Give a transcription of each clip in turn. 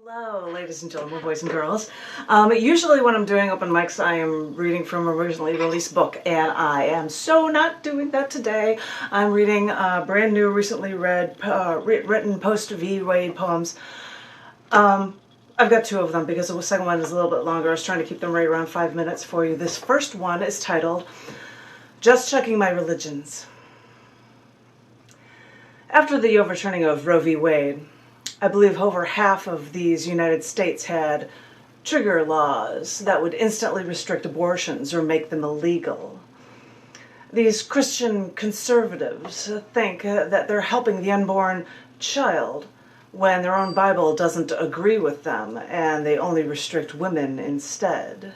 Hello, ladies and gentlemen, boys and girls. Usually when I'm doing open mics, I am reading from a recently released book, and I am so not doing that today. I'm reading brand new, recently written post-V Wade poems. I've got two of them because the second one is a little bit longer. I was trying to keep them right around 5 minutes for you. This first one is titled, Just Checking My Religions. After the overturning of Roe v. Wade, I believe over half of these United States had trigger laws that would instantly restrict abortions or make them illegal. These Christian conservatives think that they're helping the unborn child when their own Bible doesn't agree with them and they only restrict women instead.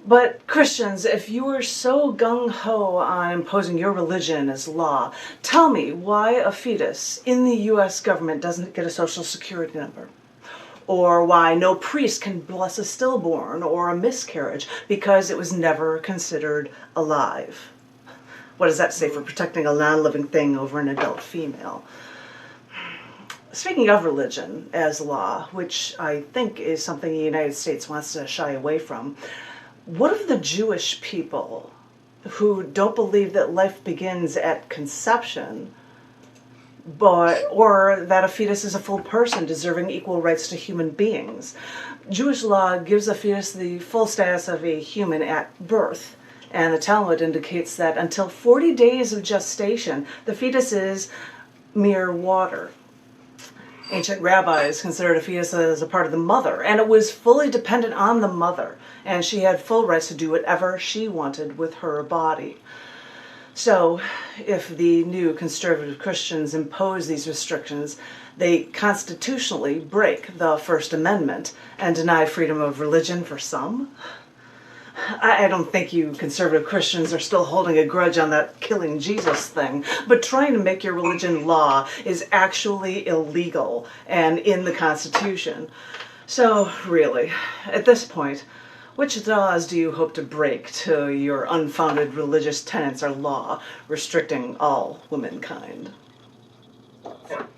But Christians, if you are so gung-ho on imposing your religion as law, tell me why a fetus in the U.S. government doesn't get a social security number. Or why no priest can bless a stillborn or a miscarriage because it was never considered alive. What does that say for protecting a non-living thing over an adult female? Speaking of religion as law, which I think is something the United States wants to shy away from, what of the Jewish people who don't believe that life begins at conception, or that a fetus is a full person deserving equal rights to human beings? Jewish law gives a fetus the full status of a human at birth, and the Talmud indicates that until 40 days of gestation, the fetus is mere water. Ancient rabbis considered a fetus as a part of the mother, and it was fully dependent on the mother, and she had full rights to do whatever she wanted with her body. So, if the new conservative Christians impose these restrictions, they constitutionally break the First Amendment and deny freedom of religion for some. I don't think you conservative Christians are still holding a grudge on that killing Jesus thing, but trying to make your religion law is actually illegal and in the Constitution. So, really, at this point, which laws do you hope to break till your unfounded religious tenets are law, restricting all womankind?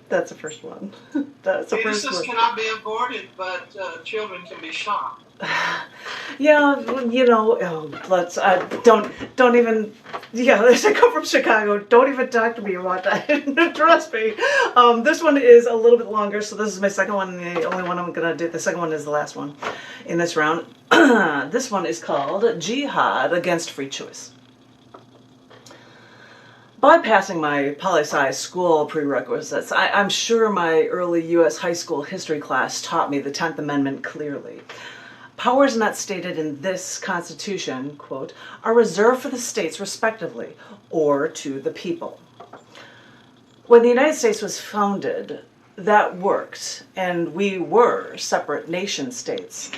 That's the first one. That's the first one. Fetuses cannot be aborted, but children can be shot. Yeah, you know, let's, don't even, yeah, I come from Chicago, don't even talk to me about that, trust me. This one is a little bit longer, so this is my second one, and the only one I'm going to do. The second one is the last one in this round. This one is called Jihad Against Free Choice. Bypassing my poli-sci school prerequisites, I'm sure my early U.S. high school history class taught me the 10th Amendment clearly. Powers not stated in this Constitution, quote, are reserved for the states respectively, or to the people. When the United States was founded, that worked, and we were separate nation states,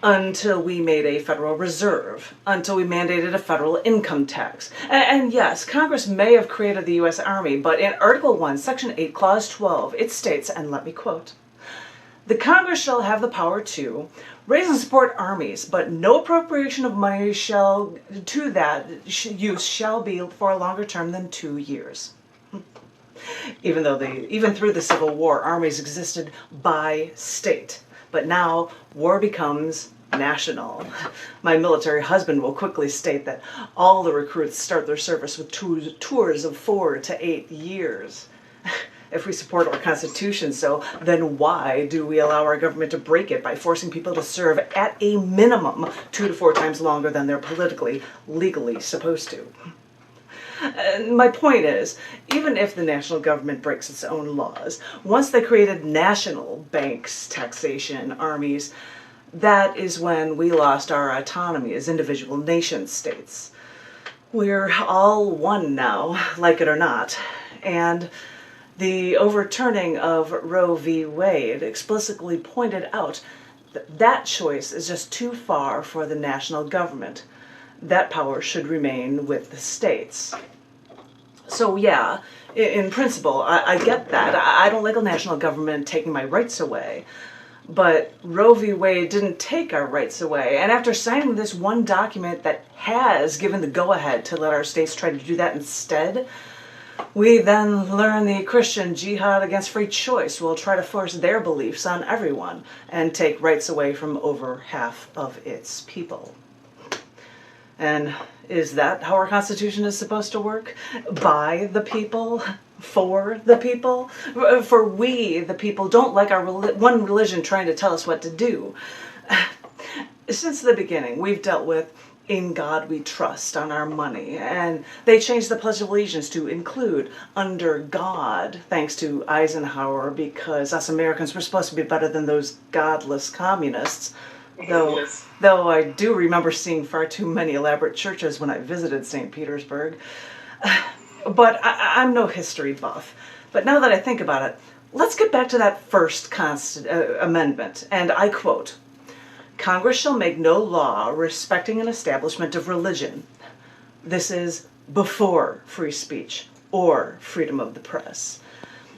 until we made a Federal Reserve, until we mandated a federal income tax. And yes, Congress may have created the U.S. Army, but in Article 1, Section 8, Clause 12, it states, and let me quote, "The Congress shall have the power to raise and support armies, but no appropriation of money to that use shall be for a longer term than 2 years." Even through the Civil War, armies existed by state. But now, war becomes national. My military husband will quickly state that all the recruits start their service with tours of 4 to 8 years. If we support our Constitution so, then why do we allow our government to break it by forcing people to serve at a minimum 2 to 4 times longer than they're politically, legally supposed to? My point is, even if the national government breaks its own laws, once they created national banks, taxation, armies, that is when we lost our autonomy as individual nation states. We're all one now, like it or not, and the overturning of Roe v. Wade explicitly pointed out that that choice is just too far for the national government. That power should remain with the states. So yeah, in principle, I get that. I don't like a national government taking my rights away. But Roe v. Wade didn't take our rights away. And after signing this one document that has given the go-ahead to let our states try to do that instead, We then learn the Christian Jihad Against Free Choice will try to force their beliefs on everyone and take rights away from over half of its people. And is that how our Constitution is supposed to work? By the people? For the people? For we, the people, don't like our one religion trying to tell us what to do. Since the beginning, we've dealt with "In God We Trust" on our money, and they changed the Pledge of Allegiance to include "Under God," thanks to Eisenhower, because us Americans were supposed to be better than those godless communists. Though I do remember seeing far too many elaborate churches when I visited St. Petersburg. But I'm no history buff. But now that I think about it, let's get back to that first amendment, and I quote, "Congress shall make no law respecting an establishment of religion." This is before free speech or freedom of the press.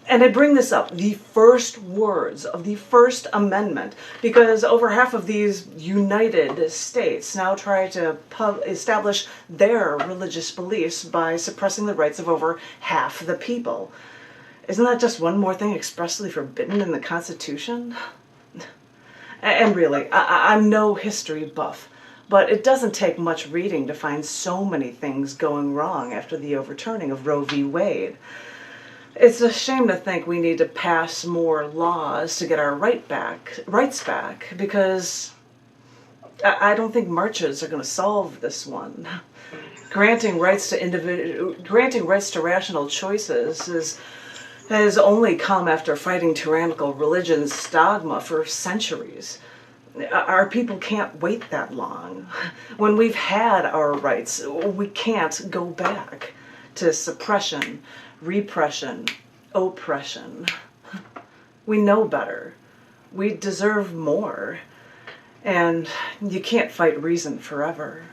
And I bring this up, the first words of the First Amendment, because over half of these United States now try to establish their religious beliefs by suppressing the rights of over half the people. Isn't that just one more thing expressly forbidden in the Constitution? And really, I'm no history buff, but it doesn't take much reading to find so many things going wrong after the overturning of Roe v. Wade. It's a shame to think we need to pass more laws to get our rights back, because I don't think marches are going to solve this one. Granting rights to rational choices has only come after fighting tyrannical religion's dogma for centuries. Our people can't wait that long. When we've had our rights, we can't go back to suppression, repression, oppression. We know better. We deserve more. And you can't fight reason forever.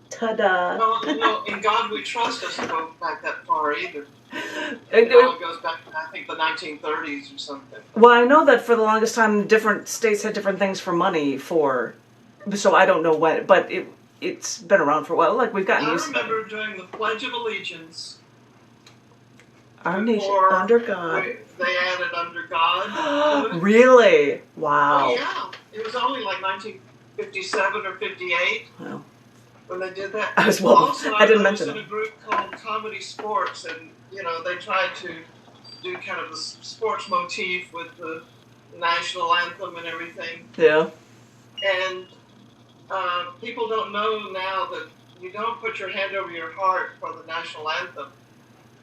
Ta-da! Well, "In God We Trust" doesn't go back that far either. It goes back to, I think, the 1930s or something. Well, I know that for the longest time, different states had different things for money so I don't know when, but it's been around for a while. Like, we've gotten used to it. I remember doing the Pledge of Allegiance. Our nation, under God. They added "Under God." Really? Wow. Oh, yeah. It was only like 1957 or 58. Wow. When they did that. I didn't mention it. I was in a group called Comedy Sports, and they tried to do kind of the sports motif with the national anthem and everything. Yeah. And people don't know now that you don't put your hand over your heart for the national anthem.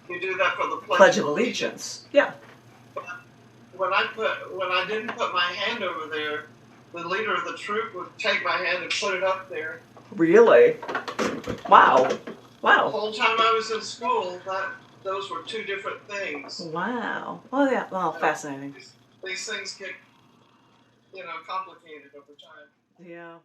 You do that for the Pledge of Allegiance. Yeah. But when I didn't put my hand over there, the leader of the troop would take my hand and put it up there. Really? Wow. The whole time I was in school, those were two different things. Wow. Well, yeah. Well, fascinating. These things get, complicated over time. Yeah.